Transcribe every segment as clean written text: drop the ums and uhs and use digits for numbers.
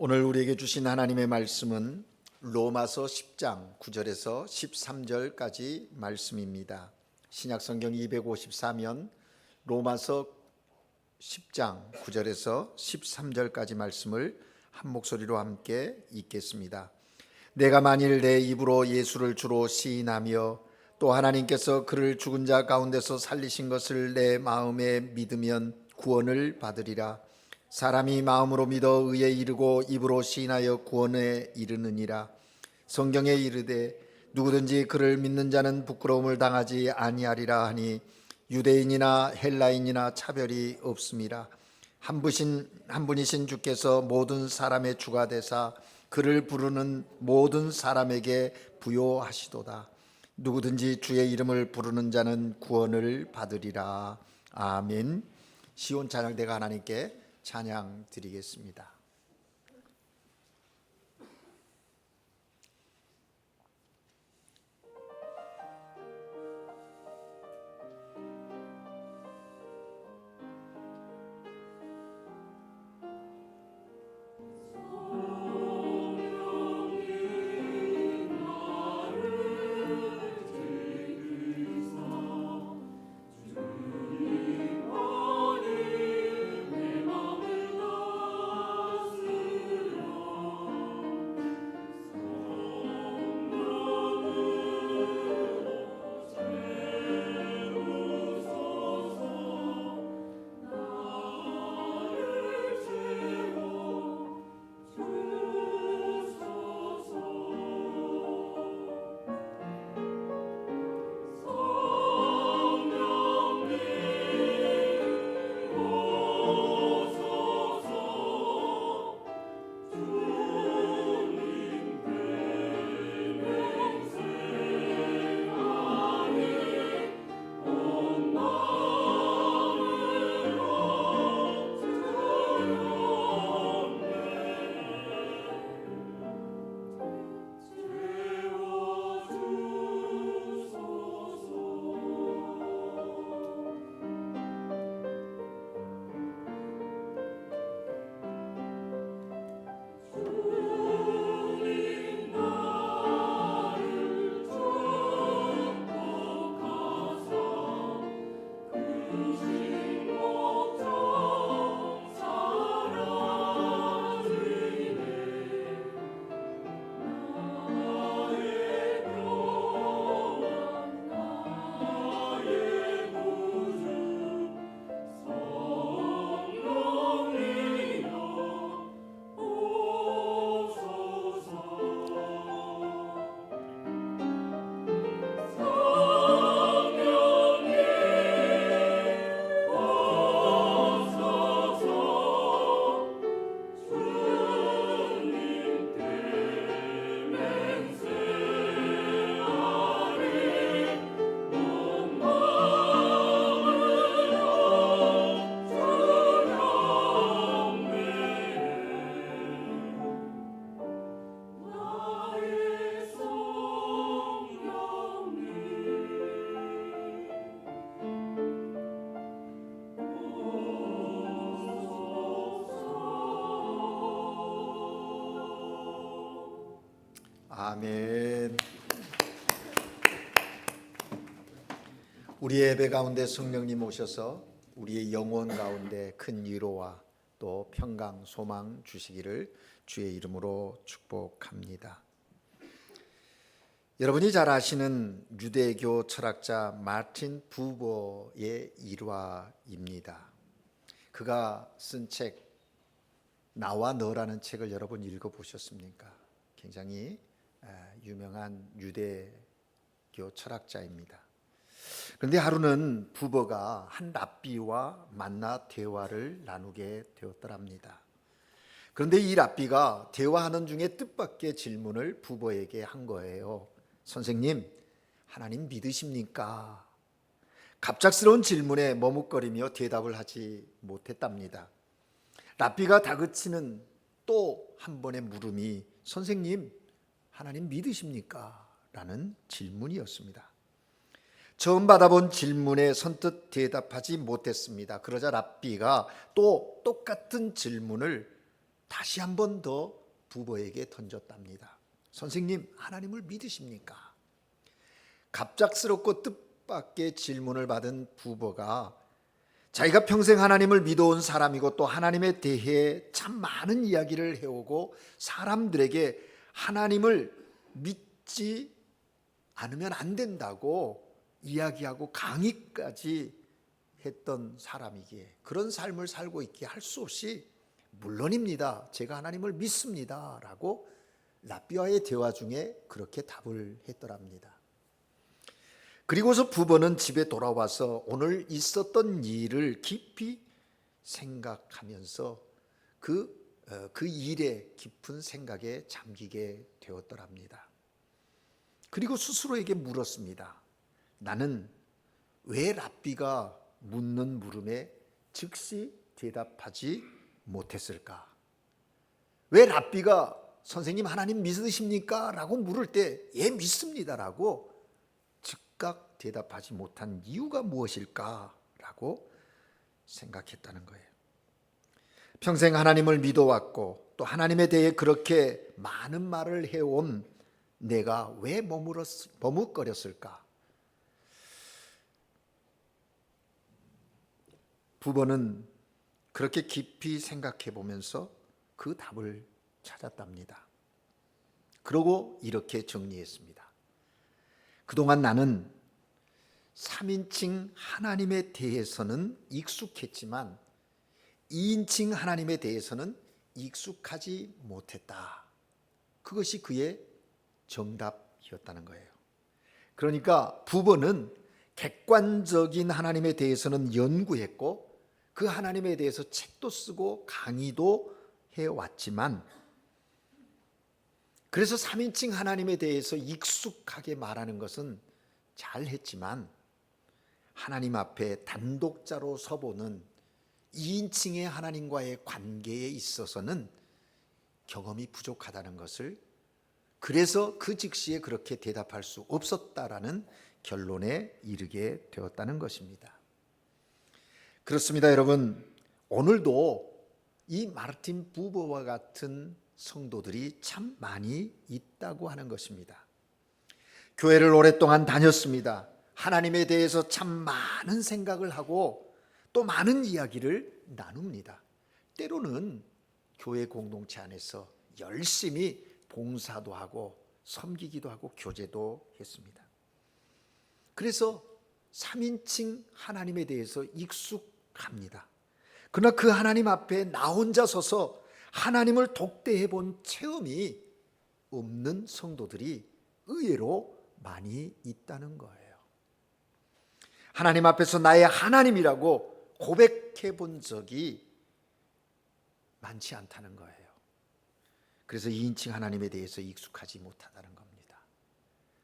오늘 우리에게 주신 하나님의 말씀은 로마서 10장 9절에서 13절까지 말씀입니다. 신약성경 254면 로마서 10장 9절에서 13절까지 말씀을 한 목소리로 함께 읽겠습니다. 내가 만일 내 입으로 예수를 주로 시인하며 또 하나님께서 그를 죽은 자 가운데서 살리신 것을 내 마음에 믿으면 구원을 받으리라. 사람이 마음으로 믿어 의에 이르고 입으로 시인하여 구원에 이르느니라. 성경에 이르되 누구든지 그를 믿는 자는 부끄러움을 당하지 아니하리라 하니 유대인이나 헬라인이나 차별이 없음이라. 한 분이신 주께서 모든 사람의 주가 되사 그를 부르는 모든 사람에게 부요하시도다. 누구든지 주의 이름을 부르는 자는 구원을 받으리라. 아멘. 시온 찬양대가 하나님께 찬양 드리겠습니다. 아멘. 우리의 예배 가운데 성령님 오셔서 우리의 영혼 가운데 큰 위로와 또 평강, 소망 주시기를 주의 이름으로 축복합니다. 여러분이 잘 아시는 유대교 철학자 마틴 부버의 일화입니다. 그가 쓴 책 나와 너라는 책을 여러분 읽어보셨습니까? 굉장히 유명한 유대교 철학자입니다. 그런데 하루는 부버가 한 랍비와 만나 대화를 나누게 되었더랍니다. 그런데 이 랍비가 대화하는 중에 뜻밖의 질문을 부버에게 한 거예요. 선생님, 하나님 믿으십니까? 갑작스러운 질문에 머뭇거리며 대답을 하지 못했답니다. 랍비가 다그치는 또 한 번의 물음이 선생님, 하나님 믿으십니까? 라는 질문이었습니다. 처음 받아본 질문에 선뜻 대답하지 못했습니다. 그러자 랍비가 또 똑같은 질문을 다시 한 번 더 부모에게 던졌답니다. 선생님, 하나님을 믿으십니까? 갑작스럽고 뜻밖의 질문을 받은 부모가 자기가 평생 하나님을 믿어온 사람이고 또 하나님에 대해 참 많은 이야기를 해오고 사람들에게 하나님을 믿지 않으면 안 된다고 이야기하고 강의까지 했던 사람이기에 그런 삶을 살고 있기에 할 수 없이 물론입니다. 제가 하나님을 믿습니다. 라고 랍비와의 대화 중에 그렇게 답을 했더랍니다. 그리고서 부부는 집에 돌아와서 오늘 있었던 일을 깊이 생각하면서 그 일의 깊은 생각에 잠기게 되었더랍니다. 그리고 스스로에게 물었습니다. 나는 왜 랍비가 묻는 물음에 즉시 대답하지 못했을까? 왜 랍비가 선생님 하나님 믿으십니까? 라고 물을 때 예 믿습니다 라고 즉각 대답하지 못한 이유가 무엇일까? 라고 생각했다는 거예요. 평생 하나님을 믿어왔고 또 하나님에 대해 그렇게 많은 말을 해온 내가 왜 머뭇거렸을까? 부모는 그렇게 깊이 생각해 보면서 그 답을 찾았답니다. 그러고 이렇게 정리했습니다. 그동안 나는 3인칭 하나님에 대해서는 익숙했지만 2인칭 하나님에 대해서는 익숙하지 못했다. 그것이 그의 정답이었다는 거예요. 그러니까 부모는 객관적인 하나님에 대해서는 연구했고 그 하나님에 대해서 책도 쓰고 강의도 해왔지만 그래서 3인칭 하나님에 대해서 익숙하게 말하는 것은 잘했지만 하나님 앞에 단독자로 서보는 2인칭의 하나님과의 관계에 있어서는 경험이 부족하다는 것을 그래서 그 즉시에 그렇게 대답할 수 없었다라는 결론에 이르게 되었다는 것입니다. 그렇습니다, 여러분. 오늘도 이 마르틴 부버와 같은 성도들이 참 많이 있다고 하는 것입니다. 교회를 오랫동안 다녔습니다. 하나님에 대해서 참 많은 생각을 하고 또 많은 이야기를 나눕니다. 때로는 교회 공동체 안에서 열심히 봉사도 하고 섬기기도 하고 교제도 했습니다. 그래서 3인칭 하나님에 대해서 익숙합니다. 그러나 그 하나님 앞에 나 혼자 서서 하나님을 독대해 본 체험이 없는 성도들이 의외로 많이 있다는 거예요. 하나님 앞에서 나의 하나님이라고 고백해 본 적이 많지 않다는 거예요. 그래서 2인칭 하나님에 대해서 익숙하지 못하다는 겁니다.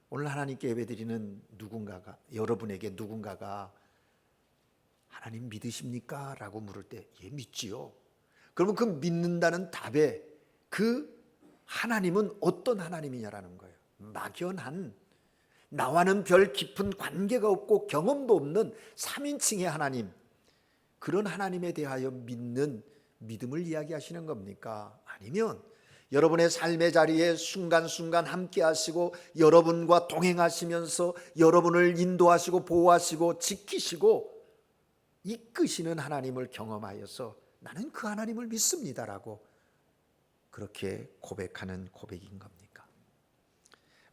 오늘 하나님께 예배드리는 누군가가 여러분에게 누군가가 하나님 믿으십니까? 라고 물을 때 예 믿지요. 그러면 그 믿는다는 답에 그 하나님은 어떤 하나님이냐라는 거예요. 막연한 나와는 별 깊은 관계가 없고 경험도 없는 3인칭의 하나님, 그런 하나님에 대하여 믿는 믿음을 이야기하시는 겁니까? 아니면 여러분의 삶의 자리에 순간순간 함께 하시고 여러분과 동행하시면서 여러분을 인도하시고 보호하시고 지키시고 이끄시는 하나님을 경험하여서 나는 그 하나님을 믿습니다라고 그렇게 고백하는 고백인 겁니까?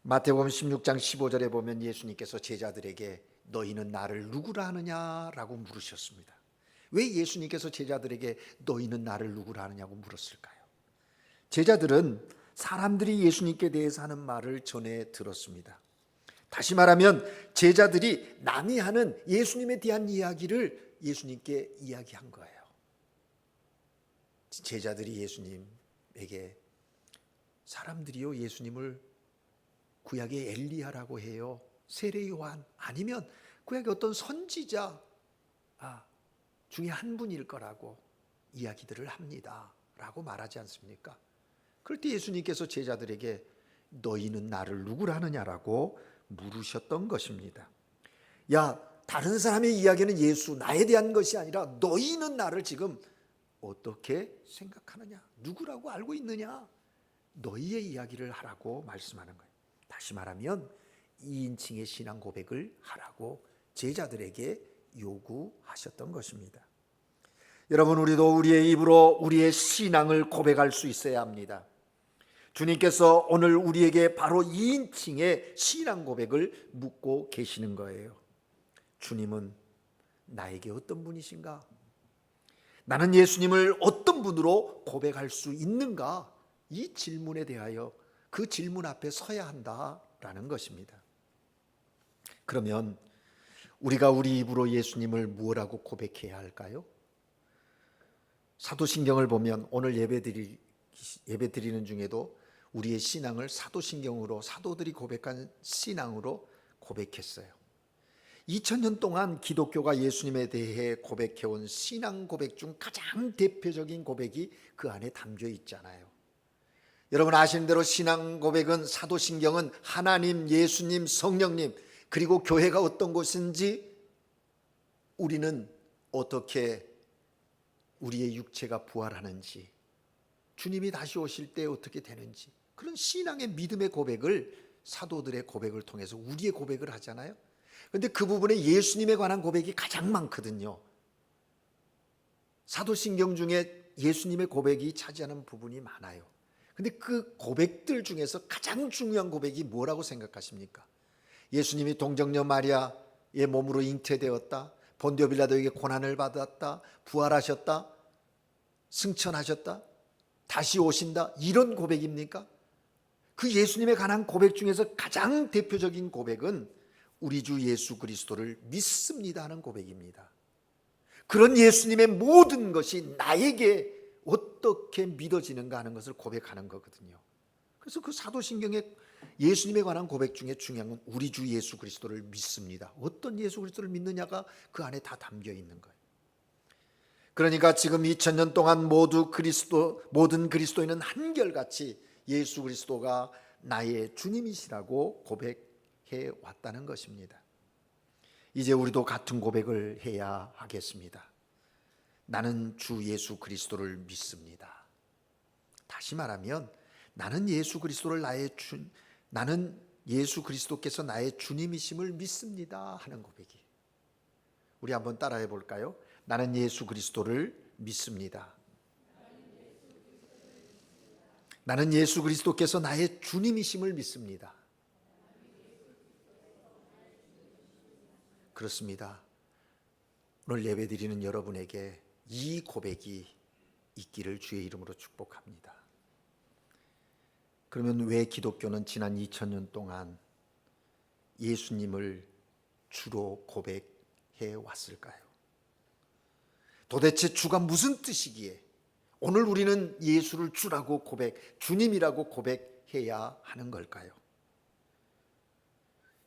마태복음 16장 15절에 보면 예수님께서 제자들에게 너희는 나를 누구라 하느냐라고 물으셨습니다. 왜 예수님께서 제자들에게 너희는 나를 누구라 하느냐고 물었을까요? 제자들은 사람들이 예수님께 대해서 하는 말을 전해 들었습니다. 다시 말하면 제자들이 남이 하는 예수님에 대한 이야기를 예수님께 이야기한 거예요. 제자들이 예수님에게 사람들이요 예수님을 구약의 엘리야라고 해요. 세례 요한 아니면 구약의 어떤 선지자 중에 한 분일 거라고 이야기들을 합니다. 라고 말하지 않습니까? 그럴 때 예수님께서 제자들에게 너희는 나를 누구라 하느냐라고 물으셨던 것입니다. 야, 다른 사람의 이야기는 예수 나에 대한 것이 아니라 너희는 나를 지금 어떻게 생각하느냐? 누구라고 알고 있느냐? 너희의 이야기를 하라고 말씀하는 거예요. 다시 말하면 2인칭의 신앙 고백을 하라고 제자들에게 요구하셨던 것입니다. 여러분, 우리도 우리의 입으로 우리의 신앙을 고백할 수 있어야 합니다. 주님께서 오늘 우리에게 바로 2인칭의 신앙 고백을 묻고 계시는 거예요. 주님은 나에게 어떤 분이신가? 나는 예수님을 어떤 분으로 고백할 수 있는가? 이 질문에 대하여 그 질문 앞에 서야 한다라는 것입니다. 그러면 우리가 우리 입으로 예수님을 무엇라고 고백해야 할까요? 사도신경을 보면 오늘 예배드리는 중에도 우리의 신앙을 사도신경으로, 사도들이 고백한 신앙으로 고백했어요. 2000년 동안 기독교가 예수님에 대해 고백해온 신앙 고백 중 가장 대표적인 고백이 그 안에 담겨 있잖아요. 여러분 아시는 대로 신앙 고백은, 사도신경은 하나님, 예수님, 성령님, 그리고 교회가 어떤 곳인지, 우리는 어떻게 우리의 육체가 부활하는지, 주님이 다시 오실 때 어떻게 되는지, 그런 신앙의 믿음의 고백을 사도들의 고백을 통해서 우리의 고백을 하잖아요. 그런데 그 부분에 예수님에 관한 고백이 가장 많거든요. 사도신경 중에 예수님의 고백이 차지하는 부분이 많아요. 근데 그 고백들 중에서 가장 중요한 고백이 뭐라고 생각하십니까? 예수님이 동정녀 마리아의 몸으로 잉태되었다, 본디오 빌라도에게 고난을 받았다, 부활하셨다, 승천하셨다, 다시 오신다, 이런 고백입니까? 그 예수님에 관한 고백 중에서 가장 대표적인 고백은 우리 주 예수 그리스도를 믿습니다 하는 고백입니다. 그런 예수님의 모든 것이 나에게 어떻게 믿어지는가 하는 것을 고백하는 거거든요. 그래서 그 사도신경의 예수님에 관한 고백 중에 중요한 건 우리 주 예수 그리스도를 믿습니다. 어떤 예수 그리스도를 믿느냐가 그 안에 다 담겨 있는 거예요. 그러니까 지금 2000년 동안 모든 그리스도인은 한결같이 예수 그리스도가 나의 주님이시라고 고백해 왔다는 것입니다. 이제 우리도 같은 고백을 해야 하겠습니다. 나는 주 예수 그리스도를 믿습니다. 다시 말하면 나는 예수 그리스도께서 나의 주님이심을 믿습니다 하는 고백이. 우리 한번 따라해 볼까요? 나는 예수 그리스도를 믿습니다. 나는 예수 그리스도께서 나의 주님이심을 믿습니다. 그렇습니다. 오늘 예배드리는 여러분에게 이 고백이 있기를 주의 이름으로 축복합니다. 그러면 왜 기독교는 지난 2000년 동안 예수님을 주로 고백해 왔을까요? 도대체 주가 무슨 뜻이기에 오늘 우리는 예수를 주라고 주님이라고 고백해야 하는 걸까요?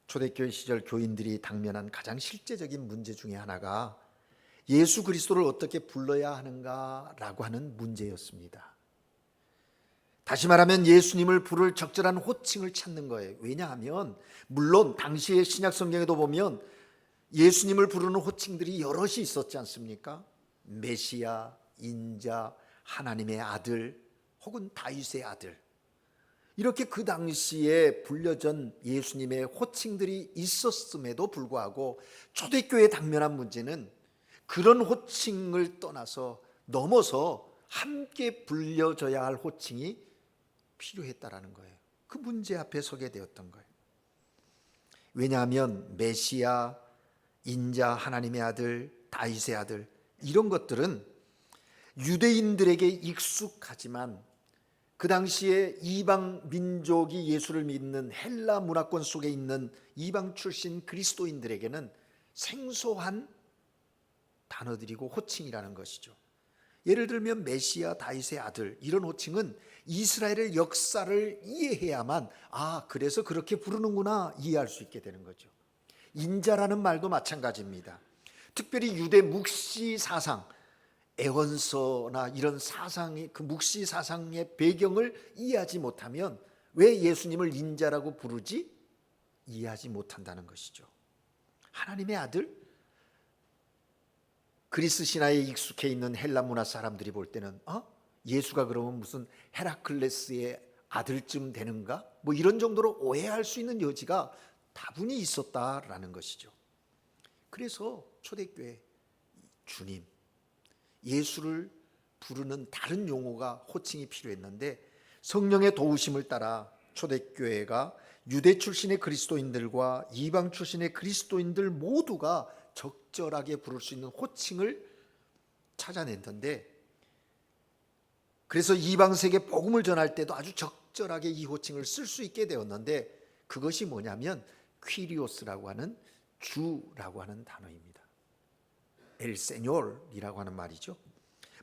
초대교회 시절 교인들이 당면한 가장 실제적인 문제 중에 하나가 예수 그리스도를 어떻게 불러야 하는가라고 하는 문제였습니다. 다시 말하면 예수님을 부를 적절한 호칭을 찾는 거예요. 왜냐하면 물론 당시의 신약 성경에도 보면 예수님을 부르는 호칭들이 여럿이 있었지 않습니까? 메시아, 인자, 하나님의 아들, 혹은 다윗의 아들, 이렇게 그 당시에 불려진 예수님의 호칭들이 있었음에도 불구하고 초대교회에 당면한 문제는 그런 호칭을 넘어서 함께 불려져야 할 호칭이 필요했다라는 거예요. 그 문제 앞에 서게 되었던 거예요. 왜냐하면 메시아, 인자, 하나님의 아들, 다윗의 아들, 이런 것들은 유대인들에게 익숙하지만 그 당시에 이방 민족이 예수를 믿는 헬라 문화권 속에 있는 이방 출신 그리스도인들에게는 생소한 단어들이고 호칭이라는 것이죠. 예를 들면 메시아, 다윗의 아들, 이런 호칭은 이스라엘의 역사를 이해해야만 그래서 그렇게 부르는구나 이해할 수 있게 되는 거죠. 인자라는 말도 마찬가지입니다. 특별히 유대 묵시 사상, 애원서나 이런 사상의 그 묵시 사상의 배경을 이해하지 못하면 왜 예수님을 인자라고 부르지? 이해하지 못한다는 것이죠. 하나님의 아들, 그리스 신화에 익숙해 있는 헬라 문화 사람들이 볼 때는 예수가 그러면 무슨 헤라클레스의 아들쯤 되는가? 뭐 이런 정도로 오해할 수 있는 여지가 다분히 있었다라는 것이죠. 그래서 초대교회 주님, 예수를 부르는 다른 용어가 호칭이 필요했는데 성령의 도우심을 따라 초대교회가 유대 출신의 그리스도인들과 이방 출신의 그리스도인들 모두가 적절하게 부를 수 있는 호칭을 찾아냈는데, 그래서 이방 세계 복음을 전할 때도 아주 적절하게 이 호칭을 쓸 수 있게 되었는데, 그것이 뭐냐면 퀴리오스라고 하는 주라고 하는 단어입니다. 엘 세뇨르이라고 하는 말이죠.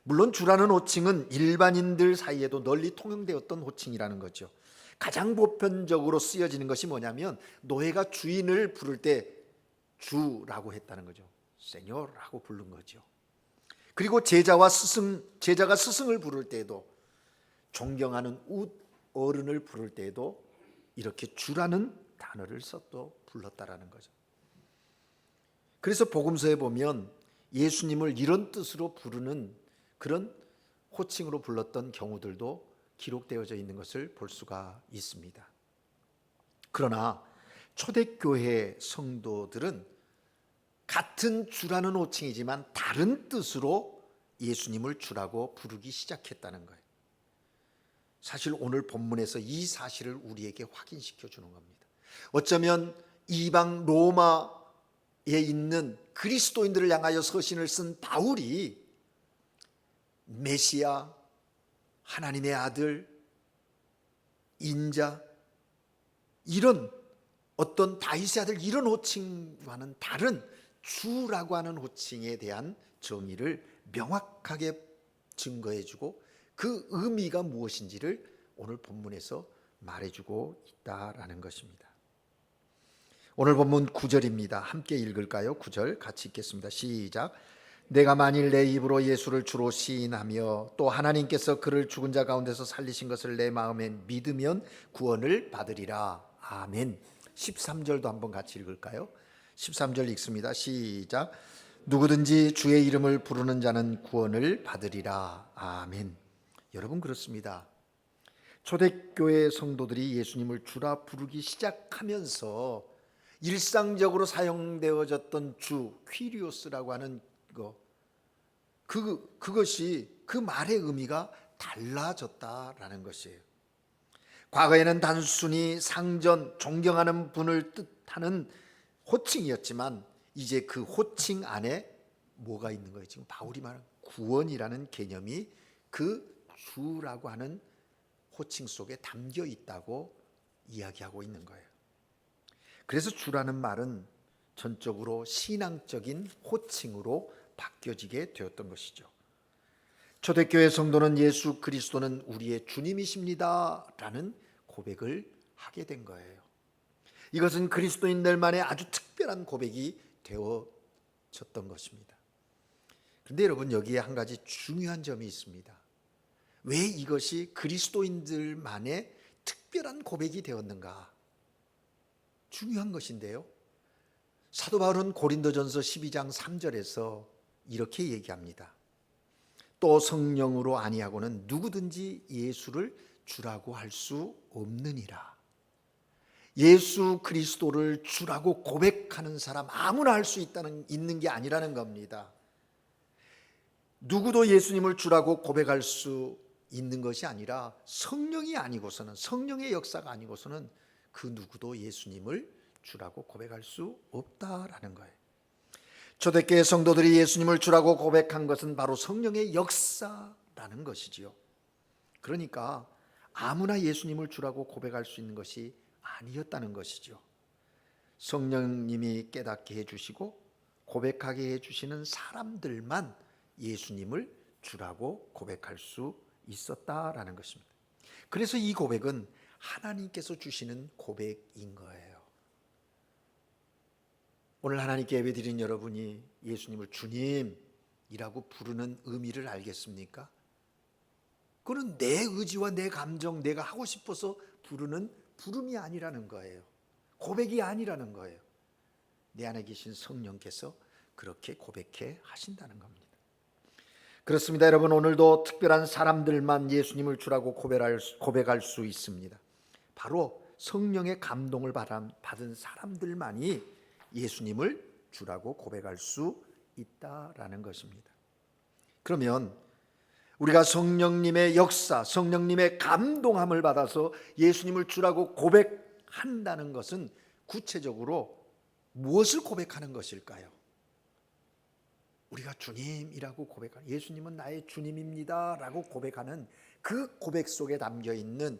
물론 주라는 호칭은 일반인들 사이에도 널리 통용되었던 호칭이라는 거죠. 가장 보편적으로 쓰여지는 것이 뭐냐면 노예가 주인을 부를 때 주라고 했다는 거죠. 세뇨르라고 부른 거죠. 그리고 제자가 스승을 부를 때에도, 존경하는 어른을 부를 때에도 이렇게 주라는 단어를 써도 불렀다라는 거죠. 그래서 복음서에 보면 예수님을 이런 뜻으로 부르는 그런 호칭으로 불렀던 경우들도 기록되어져 있는 것을 볼 수가 있습니다. 그러나 초대교회 성도들은 같은 주라는 호칭이지만 다른 뜻으로 예수님을 주라고 부르기 시작했다는 거예요. 사실 오늘 본문에서 이 사실을 우리에게 확인시켜 주는 겁니다. 어쩌면 이방 로마에 있는 그리스도인들을 향하여 서신을 쓴 바울이 메시아, 하나님의 아들, 인자, 이런 어떤 다윗의 아들, 이런 호칭과는 다른 주라고 하는 호칭에 대한 정의를 명확하게 증거해주고 그 의미가 무엇인지를 오늘 본문에서 말해주고 있다라는 것입니다. 오늘 본문 9절입니다. 함께 읽을까요? 9절 같이 읽겠습니다. 시작. 내가 만일 내 입으로 예수를 주로 시인하며 또 하나님께서 그를 죽은 자 가운데서 살리신 것을 내 마음에 믿으면 구원을 받으리라. 아멘. 13절도 한번 같이 읽을까요? 13절 읽습니다. 시작. 누구든지 주의 이름을 부르는 자는 구원을 받으리라. 아멘. 여러분, 그렇습니다. 초대교회 성도들이 예수님을 주라 부르기 시작하면서 일상적으로 사용되어졌던 주, 퀴리오스라고 하는 그것이 그 말의 의미가 달라졌다라는 것이에요. 과거에는 단순히 상전, 존경하는 분을 뜻하는 호칭이었지만 이제 그 호칭 안에 뭐가 있는 거예요? 지금 바울이 말한 구원이라는 개념이 그 주라고 하는 호칭 속에 담겨 있다고 이야기하고 있는 거예요. 그래서 주라는 말은 전적으로 신앙적인 호칭으로 바뀌어지게 되었던 것이죠. 초대교회 성도는 예수 그리스도는 우리의 주님이십니다 라는 고백을 하게 된 거예요. 이것은 그리스도인들만의 아주 특별한 고백이 되어졌던 것입니다. 그런데 여러분, 여기에 한 가지 중요한 점이 있습니다. 왜 이것이 그리스도인들만의 특별한 고백이 되었는가? 중요한 것인데요, 사도 바울은 고린도전서 12장 3절에서 이렇게 얘기합니다. 또 성령으로 아니하고는 누구든지 예수를 주라고 할 수 없느니라. 예수 그리스도를 주라고 고백하는 사람 아무나 할 수 있는 게 아니라는 겁니다. 누구도 예수님을 주라고 고백할 수 있는 것이 아니라 성령이 아니고서는, 성령의 역사가 아니고서는 그 누구도 예수님을 주라고 고백할 수 없다라는 거예요. 초대교회 성도들이 예수님을 주라고 고백한 것은 바로 성령의 역사라는 것이지요. 그러니까 아무나 예수님을 주라고 고백할 수 있는 것이 아니었다는 것이죠. 성령님이 깨닫게 해주시고 고백하게 해주시는 사람들만 예수님을 주라고 고백할 수 있었다라는 것입니다. 그래서 이 고백은 하나님께서 주시는 고백인 거예요. 오늘 하나님께 예배드린 여러분이 예수님을 주님이라고 부르는 의미를 알겠습니까? 그건 내 의지와 내 감정, 내가 하고 싶어서 부르는 부름이 아니라는 거예요. 고백이 아니라는 거예요. 내 안에 계신 성령께서 그렇게 고백해 하신다는 겁니다. 그렇습니다. 여러분, 오늘도 특별한 사람들만 예수님을 주라고 고백할 수 있습니다. 바로 성령의 감동을 받은 사람들만이 예수님을 주라고 고백할 수 있다라는 것입니다. 그러면 우리가 성령님의 역사, 성령님의 감동함을 받아서 예수님을 주라고 고백한다는 것은 구체적으로 무엇을 고백하는 것일까요? 우리가 주님이라고 고백하는, 예수님은 나의 주님입니다 라고 고백하는 그 고백 속에 담겨있는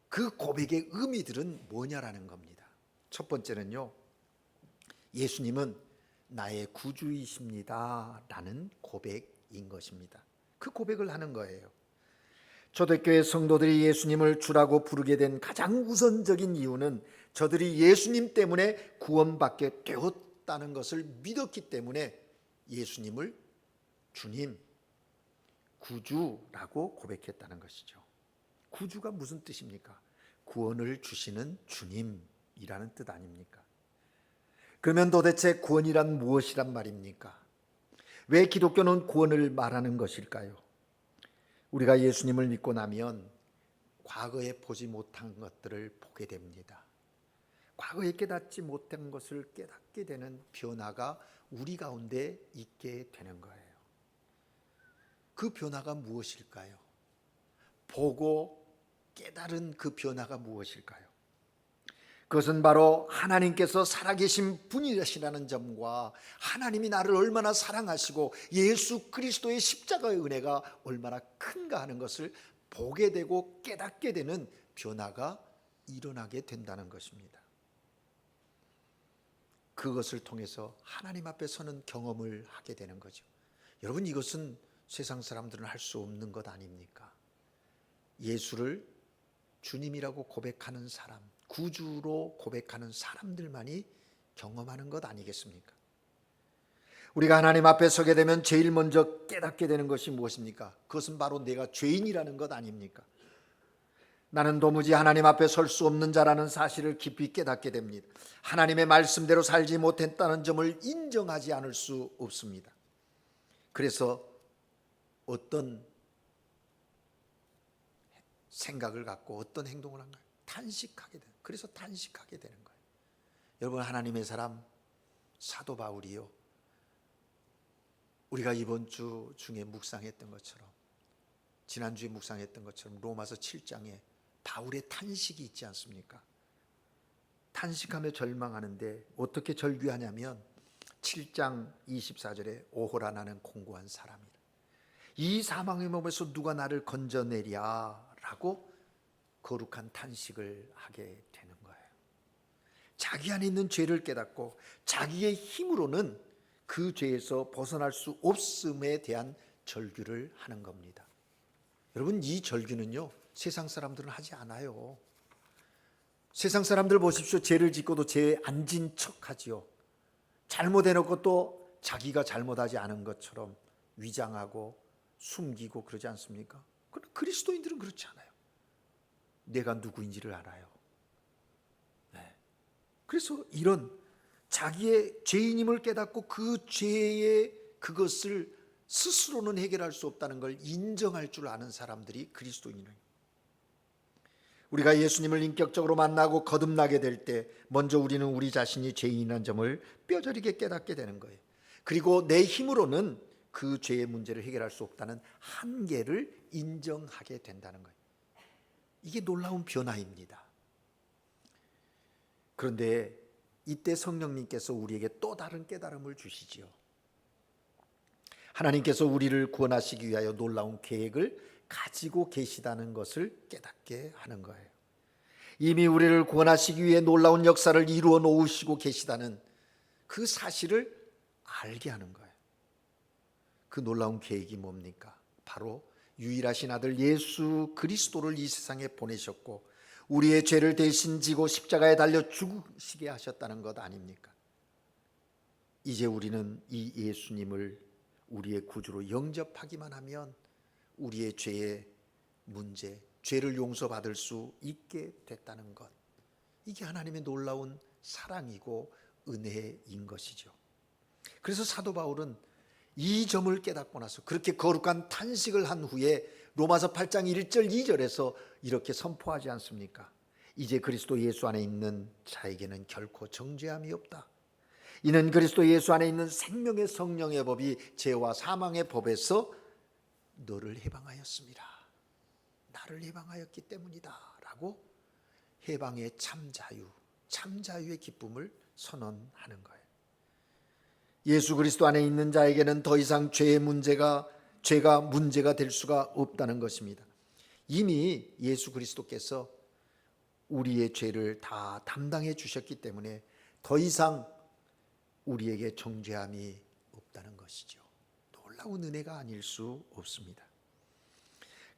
그 고백의 의미들은 뭐냐라는 겁니다. 첫 번째는요, 예수님은 나의 구주이십니다 라는 고백인 것입니다. 그 고백을 하는 거예요. 초대교회 성도들이 예수님을 주라고 부르게 된 가장 우선적인 이유는 저들이 예수님 때문에 구원받게 되었다는 것을 믿었기 때문에 예수님을 주님, 구주라고 고백했다는 것이죠. 구주가 무슨 뜻입니까? 구원을 주시는 주님이라는 뜻 아닙니까? 그러면 도대체 구원이란 무엇이란 말입니까? 왜 기독교는 구원을 말하는 것일까요? 우리가 예수님을 믿고 나면 과거에 보지 못한 것들을 보게 됩니다. 과거에 깨닫지 못한 것을 깨닫게 되는 변화가 우리 가운데 있게 되는 거예요. 그 변화가 무엇일까요? 보고 깨달은 그 변화가 무엇일까요? 그것은 바로 하나님께서 살아계신 분이시라는 점과 하나님이 나를 얼마나 사랑하시고 예수 그리스도의 십자가의 은혜가 얼마나 큰가 하는 것을 보게 되고 깨닫게 되는 변화가 일어나게 된다는 것입니다. 그것을 통해서 하나님 앞에 서는 경험을 하게 되는 거죠. 여러분, 이것은 세상 사람들은 할 수 없는 것 아닙니까? 예수를 주님이라고 고백하는 사람, 구주로 고백하는 사람들만이 경험하는 것 아니겠습니까? 우리가 하나님 앞에 서게 되면 제일 먼저 깨닫게 되는 것이 무엇입니까? 그것은 바로 내가 죄인이라는 것 아닙니까? 나는 도무지 하나님 앞에 설 수 없는 자라는 사실을 깊이 깨닫게 됩니다. 하나님의 말씀대로 살지 못했다는 점을 인정하지 않을 수 없습니다. 그래서 어떤 생각을 갖고 어떤 행동을 한가요? 탄식하게 되는, 그래서 탄식하게 되는 거예요. 여러분, 하나님의 사람 사도 바울이요, 우리가 이번 주 중에 묵상했던 것처럼, 지난주에 묵상했던 것처럼 로마서 7장에 바울의 탄식이 있지 않습니까? 탄식하며 절망하는데 어떻게 절규하냐면 7장 24절에 오호라 나는 공고한 사람이라, 이 사망의 몸에서 누가 나를 건져내랴 라고 거룩한 탄식을 하게 되는 거예요. 자기 안에 있는 죄를 깨닫고 자기의 힘으로는 그 죄에서 벗어날 수 없음에 대한 절규를 하는 겁니다. 여러분, 이 절규는요, 세상 사람들은 하지 않아요. 세상 사람들 보십시오. 죄를 짓고도 죄에 안 진 척하지요. 잘못해놓고 또 자기가 잘못하지 않은 것처럼 위장하고 숨기고 그러지 않습니까? 그런데 그리스도인들은 그렇지 않아요. 내가 누구인지를 알아요. 네. 그래서 이런 자기의 죄인임을 깨닫고 그 죄의 그것을 스스로는 해결할 수 없다는 걸 인정할 줄 아는 사람들이 그리스도인이에요. 우리가 예수님을 인격적으로 만나고 거듭나게 될 때 먼저 우리는 우리 자신이 죄인이라는 점을 뼈저리게 깨닫게 되는 거예요. 그리고 내 힘으로는 그 죄의 문제를 해결할 수 없다는 한계를 인정하게 된다는 거예요. 이게 놀라운 변화입니다. 그런데 이때 성령님께서 우리에게 또 다른 깨달음을 주시지요. 하나님께서 우리를 구원하시기 위하여 놀라운 계획을 가지고 계시다는 것을 깨닫게 하는 거예요. 이미 우리를 구원하시기 위해 놀라운 역사를 이루어 놓으시고 계시다는 그 사실을 알게 하는 거예요. 그 놀라운 계획이 뭡니까? 바로 유일하신 아들 예수 그리스도를 이 세상에 보내셨고 우리의 죄를 대신 지고 십자가에 달려 죽으시게 하셨다는 것 아닙니까? 이제 우리는 이 예수님을 우리의 구주로 영접하기만 하면 우리의 죄의 문제, 죄를 용서받을 수 있게 됐다는 것, 이게 하나님의 놀라운 사랑이고 은혜인 것이죠. 그래서 사도 바울은 이 점을 깨닫고 나서 그렇게 거룩한 탄식을 한 후에 로마서 8장 1절 2절에서 이렇게 선포하지 않습니까? 이제 그리스도 예수 안에 있는 자에게는 결코 정죄함이 없다. 이는 그리스도 예수 안에 있는 생명의 성령의 법이 죄와 사망의 법에서 너를 해방하였습니다. 나를 해방하였기 때문이다 라고 해방의 참 자유의 기쁨을 선언하는 거예요. 예수 그리스도 안에 있는 자에게는 더 이상 죄가 문제가 될 수가 없다는 것입니다. 이미 예수 그리스도께서 우리의 죄를 다 담당해 주셨기 때문에 더 이상 우리에게 정죄함이 없다는 것이죠. 놀라운 은혜가 아닐 수 없습니다.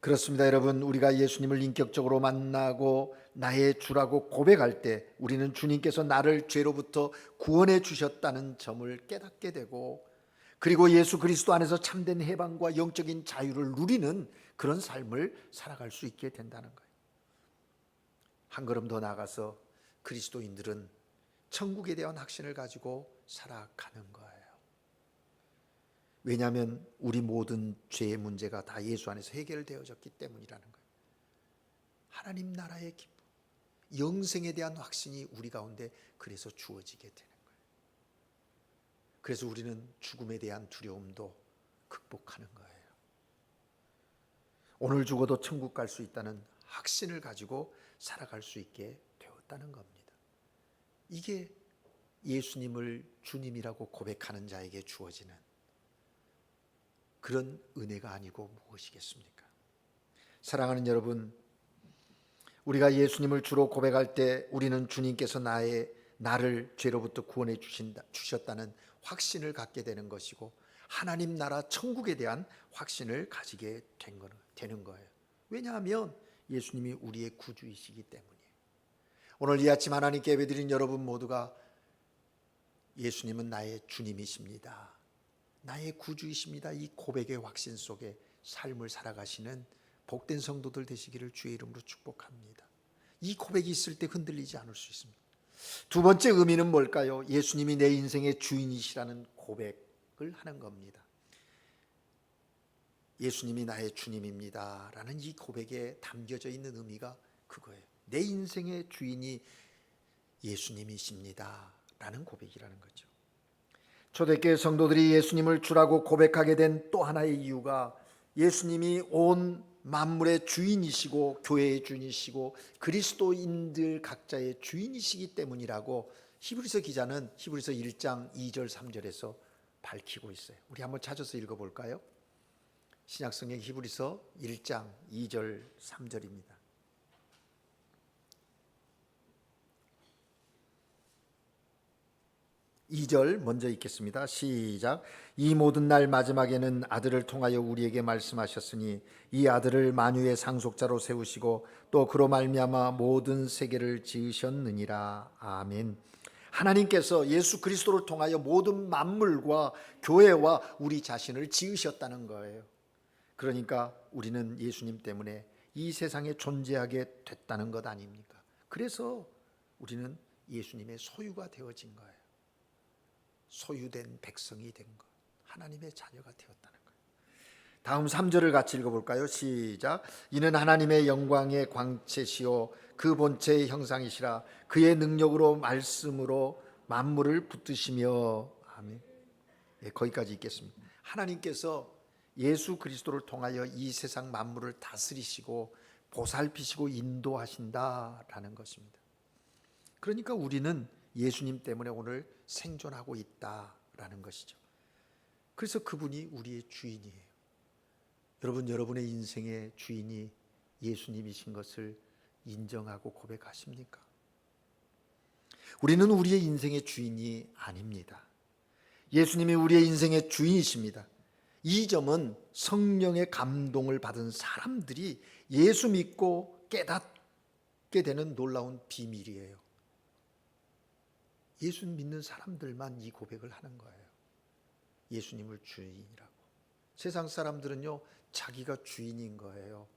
그렇습니다. 여러분, 우리가 예수님을 인격적으로 만나고 나의 주라고 고백할 때 우리는 주님께서 나를 죄로부터 구원해 주셨다는 점을 깨닫게 되고, 그리고 예수 그리스도 안에서 참된 해방과 영적인 자유를 누리는 그런 삶을 살아갈 수 있게 된다는 거예요. 한 걸음 더 나아가서 그리스도인들은 천국에 대한 확신을 가지고 살아가는 거예요. 왜냐하면 우리 모든 죄의 문제가 다 예수 안에서 해결되어졌기 때문이라는 거예요. 하나님 나라의 기쁨, 영생에 대한 확신이 우리 가운데 그래서 주어지게 되는 거예요. 그래서 우리는 죽음에 대한 두려움도 극복하는 거예요. 오늘 죽어도 천국 갈 수 있다는 확신을 가지고 살아갈 수 있게 되었다는 겁니다. 이게 예수님을 주님이라고 고백하는 자에게 주어지는 그런 은혜가 아니고 무엇이겠습니까? 사랑하는 여러분, 우리가 예수님을 주로 고백할 때 우리는 주님께서 나를 죄로부터 구원해 주셨다는 확신을 갖게 되는 것이고, 하나님 나라 천국에 대한 확신을 가지게 되는 거예요. 왜냐하면 예수님이 우리의 구주이시기 때문이에요. 오늘 이 아침 하나님께 예배드린 여러분 모두가 예수님은 나의 주님이십니다, 나의 구주이십니다, 이 고백의 확신 속에 삶을 살아가시는 복된 성도들 되시기를 주의 이름으로 축복합니다. 이 고백이 있을 때 흔들리지 않을 수 있습니다. 두 번째 의미는 뭘까요? 예수님이 내 인생의 주인이시라는 고백을 하는 겁니다. 예수님이 나의 주님입니다 라는 이 고백에 담겨져 있는 의미가 그거예요. 내 인생의 주인이 예수님이십니다 라는 고백이라는 거죠. 초대교회 성도들이 예수님을 주라고 고백하게 된 또 하나의 이유가 예수님이 온 만물의 주인이시고 교회의 주인이시고 그리스도인들 각자의 주인이시기 때문이라고 히브리서 기자는 히브리서 1장 2절 3절에서 밝히고 있어요. 우리 한번 찾아서 읽어볼까요? 신약성경 히브리서 1장 2절 3절입니다. 2절 먼저 읽겠습니다. 시작. 이 모든 날 마지막에는 아들을 통하여 우리에게 말씀하셨으니 이 아들을 만유의 상속자로 세우시고 또 그로 말미암아 모든 세계를 지으셨느니라. 아멘. 하나님께서 예수 그리스도를 통하여 모든 만물과 교회와 우리 자신을 지으셨다는 거예요. 그러니까 우리는 예수님 때문에 이 세상에 존재하게 됐다는 것 아닙니까? 그래서 우리는 예수님의 소유가 되어진 거예요. 소유된 백성이 된 것, 하나님의 자녀가 되었다는 거예요. 다음 3절을 같이 읽어볼까요? 시작. 이는 하나님의 영광의 광채시요 그 본체의 형상이시라. 그의 능력으로 말씀으로 만물을 붙드시며. 아멘. 네, 거기까지 읽겠습니다. 하나님께서 예수 그리스도를 통하여 이 세상 만물을 다스리시고 보살피시고 인도하신다라는 것입니다. 그러니까 우리는 예수님 때문에 오늘 생존하고 있다라는 것이죠. 그래서 그분이 우리의 주인이에요. 여러분, 여러분의 인생의 주인이 예수님이신 것을 인정하고 고백하십니까? 우리는 우리의 인생의 주인이 아닙니다. 예수님이 우리의 인생의 주인이십니다. 이 점은 성령의 감동을 받은 사람들이 예수 믿고 깨닫게 되는 놀라운 비밀이에요. 예수 믿는 사람들만 이 고백을 하는 거예요. 예수님을 주인이라고. 세상 사람들은요, 자기가 주인인 거예요.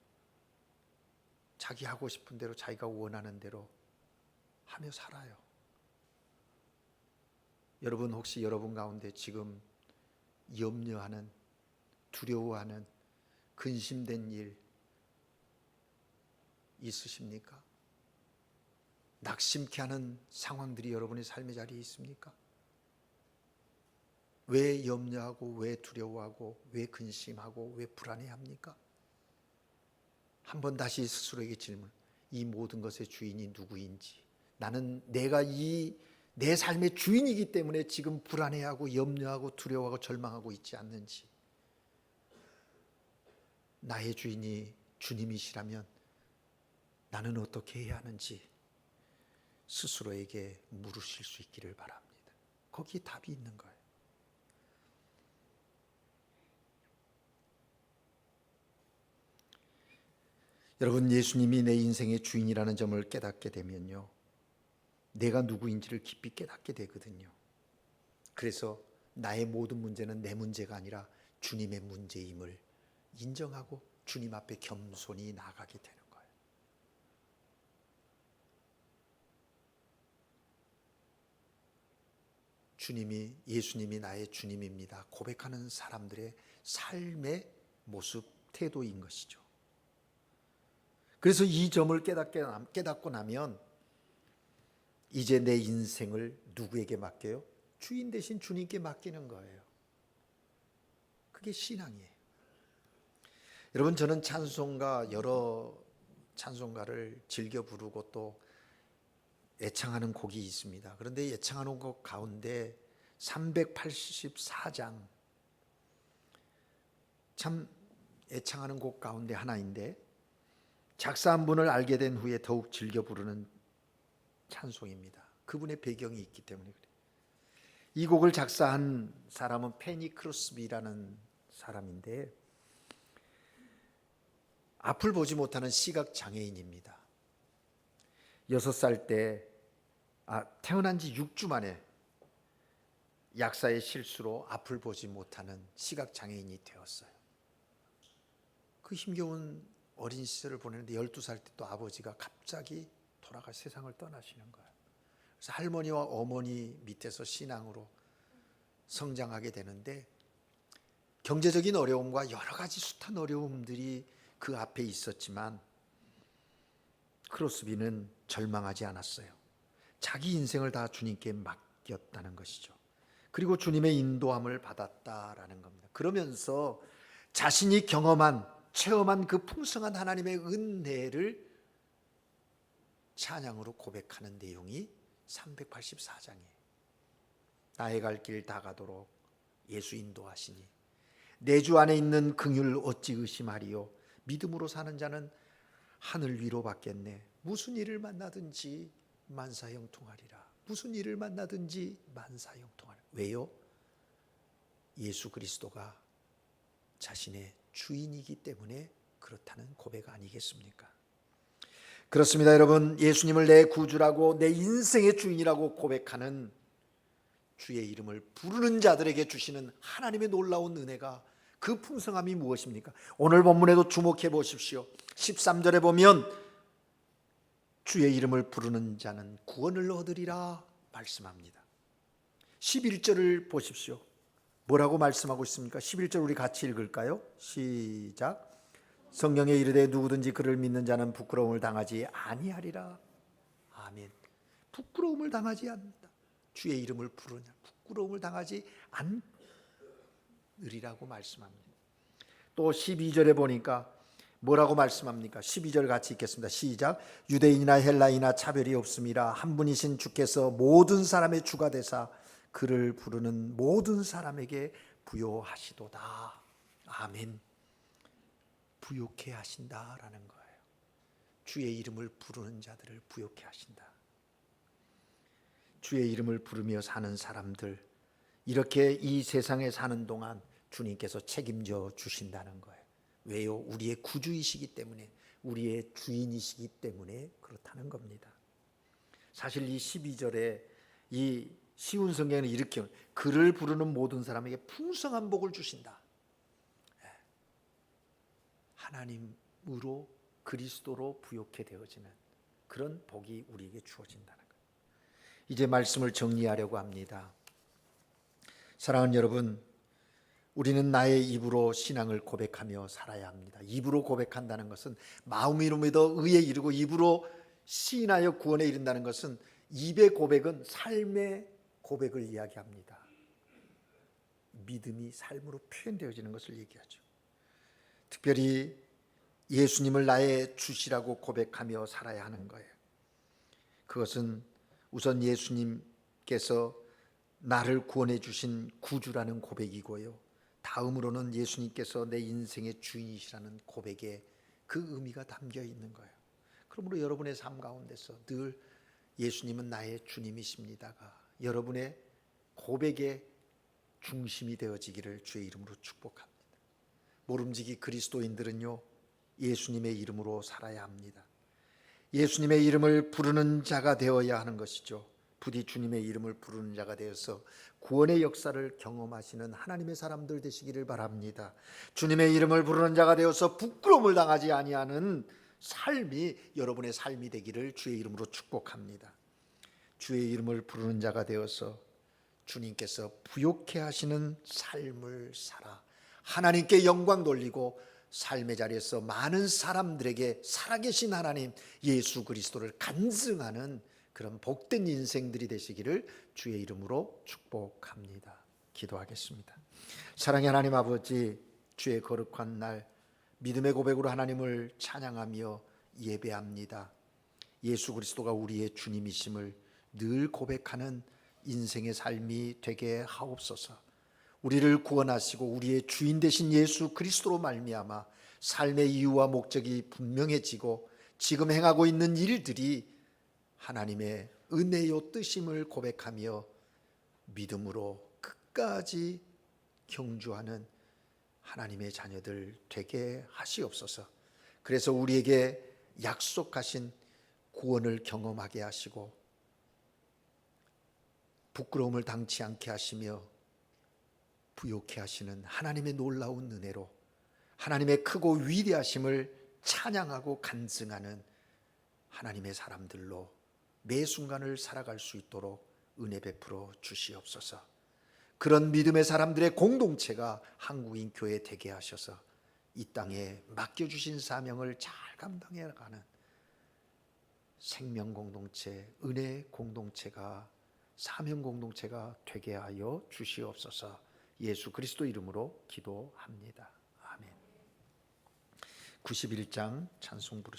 자기 하고 싶은 대로, 자기가 원하는 대로 하며 살아요. 여러분, 혹시 여러분 가운데 지금 염려하는, 두려워하는, 근심된 일 있으십니까? 낙심케 하는 상황들이 여러분의 삶의 자리에 있습니까? 왜 염려하고, 왜 두려워하고, 왜 근심하고, 왜 불안해합니까? 한번 다시 스스로에게 질문. 이 모든 것의 주인이 누구인지, 나는 내가 내 삶의 주인이기 때문에 지금 불안해하고 염려하고 두려워하고 절망하고 있지 않는지, 나의 주인이 주님이시라면 나는 어떻게 해야 하는지 스스로에게 물으실 수 있기를 바랍니다. 거기에 답이 있는 거예요. 여러분, 예수님이 내 인생의 주인이라는 점을 깨닫게 되면요, 내가 누구인지를 깊이 깨닫게 되거든요. 그래서 나의 모든 문제는 내 문제가 아니라 주님의 문제임을 인정하고 주님 앞에 겸손히 나아가게 되는 거예요. 예수님이 나의 주님입니다 고백하는 사람들의 삶의 모습, 태도인 것이죠. 그래서 이 점을 깨닫고 나면 이제 내 인생을 누구에게 맡겨요? 주인 대신 주님께 맡기는 거예요. 그게 신앙이에요. 여러분, 저는 여러 찬송가를 즐겨 부르고 또 애창하는 곡이 있습니다. 그런데 애창하는 곡 가운데 384장, 참 애창하는 곡 가운데 하나인데, 작사한 분을 알게 된 후에 더욱 즐겨 부르는 찬송입니다. 그분의 배경이 있기 때문에 그래요. 이 곡을 작사한 사람은 페니 크로스비라는 사람인데, 앞을 보지 못하는 시각 장애인입니다. 6살 때 태어난 지 6주 만에 약사의 실수로 앞을 보지 못하는 시각 장애인이 되었어요. 그 힘겨운 어린 시절을 보내는데 12살 때 또 아버지가 갑자기 돌아가 세상을 떠나시는 거예요. 그래서 할머니와 어머니 밑에서 신앙으로 성장하게 되는데, 경제적인 어려움과 여러 가지 숱한 어려움들이 그 앞에 있었지만 크로스비는 절망하지 않았어요. 자기 인생을 다 주님께 맡겼다는 것이죠. 그리고 주님의 인도함을 받았다라는 겁니다. 그러면서 자신이 체험한 그 풍성한 하나님의 은혜를 찬양으로 고백하는 내용이 384장이에요. 나의 갈 길 다 가도록 예수 인도하시니 내 주 안에 있는 긍휼 어찌 의심하리요. 믿음으로 사는 자는 하늘 위로 받겠네. 무슨 일을 만나든지 만사형통하리라. 무슨 일을 만나든지 만사형통하리라. 왜요? 예수 그리스도가 자신의 주인이기 때문에 그렇다는 고백 아니겠습니까? 그렇습니다, 여러분. 예수님을 내 구주라고, 내 인생의 주인이라고 고백하는, 주의 이름을 부르는 자들에게 주시는 하나님의 놀라운 은혜가, 그 풍성함이 무엇입니까? 오늘 본문에도 주목해 보십시오. 13절에 보면 주의 이름을 부르는 자는 구원을 얻으리라 말씀합니다. 11절을 보십시오. 뭐라고 말씀하고 있습니까? 11절 우리 같이 읽을까요? 시작. 성경에 이르되 누구든지 그를 믿는 자는 부끄러움을 당하지 아니하리라. 아멘. 부끄러움을 당하지 않는다. 주의 이름을 부르냐 부끄러움을 당하지 않으리라고 말씀합니다. 또 12절에 보니까 뭐라고 말씀합니까? 12절 같이 읽겠습니다. 시작. 유대인이나 헬라인이나 차별이 없음이라 한 분이신 주께서 모든 사람의 주가 되사 그를 부르는 모든 사람에게 부요하시도다. 아멘. 부요케 하신다라는 거예요. 주의 이름을 부르는 자들을 부요케 하신다. 주의 이름을 부르며 사는 사람들, 이렇게 이 세상에 사는 동안 주님께서 책임져 주신다는 거예요. 왜요? 우리의 구주이시기 때문에, 우리의 주인이시기 때문에 그렇다는 겁니다. 사실 이 12절에 이 쉬운 성경에는 이렇게, 그를 부르는 모든 사람에게 풍성한 복을 주신다. 하나님으로, 그리스도로 부요케 되어지는 그런 복이 우리에게 주어진다는 거예요. 이제 말씀을 정리하려고 합니다. 사랑하는 여러분, 우리는 나의 입으로 신앙을 고백하며 살아야 합니다. 입으로 고백한다는 것은 마음으로 믿어 의에 이르고 입으로 시인하여 구원에 이른다는 것은 입의 고백은 삶의 고백을 이야기합니다. 믿음이 삶으로 표현되어지는 것을 얘기하죠. 특별히 예수님을 나의 주시라고 고백하며 살아야 하는 거예요. 그것은 우선 예수님께서 나를 구원해 주신 구주라는 고백이고요. 다음으로는 예수님께서 내 인생의 주인이시라는 고백에 그 의미가 담겨 있는 거예요. 그러므로 여러분의 삶 가운데서 늘 예수님은 나의 주님이십니다가 여러분의 고백의 중심이 되어지기를 주의 이름으로 축복합니다. 모름지기 그리스도인들은요, 예수님의 이름으로 살아야 합니다. 예수님의 이름을 부르는 자가 되어야 하는 것이죠. 부디 주님의 이름을 부르는 자가 되어서 구원의 역사를 경험하시는 하나님의 사람들 되시기를 바랍니다. 주님의 이름을 부르는 자가 되어서 부끄러움을 당하지 아니하는 삶이 여러분의 삶이 되기를 주의 이름으로 축복합니다. 주의 이름을 부르는 자가 되어서 주님께서 부욕해 하시는 삶을 살아 하나님께 영광 돌리고 삶의 자리에서 많은 사람들에게 살아계신 하나님 예수 그리스도를 간증하는 그런 복된 인생들이 되시기를 주의 이름으로 축복합니다. 기도하겠습니다. 사랑의 하나님 아버지, 주의 거룩한 날 믿음의 고백으로 하나님을 찬양하며 예배합니다. 예수 그리스도가 우리의 주님이심을 늘 고백하는 인생의 삶이 되게 하옵소서. 우리를 구원하시고 우리의 주인 되신 예수 그리스도로 말미암아 삶의 이유와 목적이 분명해지고 지금 행하고 있는 일들이 하나님의 은혜요 뜻임을 고백하며 믿음으로 끝까지 경주하는 하나님의 자녀들 되게 하시옵소서. 그래서 우리에게 약속하신 구원을 경험하게 하시고 부끄러움을 당치 않게 하시며 부욕해 하시는 하나님의 놀라운 은혜로 하나님의 크고 위대하심을 찬양하고 간증하는 하나님의 사람들로 매 순간을 살아갈 수 있도록 은혜 베풀어 주시옵소서. 그런 믿음의 사람들의 공동체가 한국인 교회 되게 하셔서 이 땅에 맡겨주신 사명을 잘 감당해 가는 생명 공동체, 은혜 공동체가 사명 공동체가 되게 하여 주시옵소서. 예수 그리스도 이름으로 기도합니다. 아멘. 91장 찬송 부르시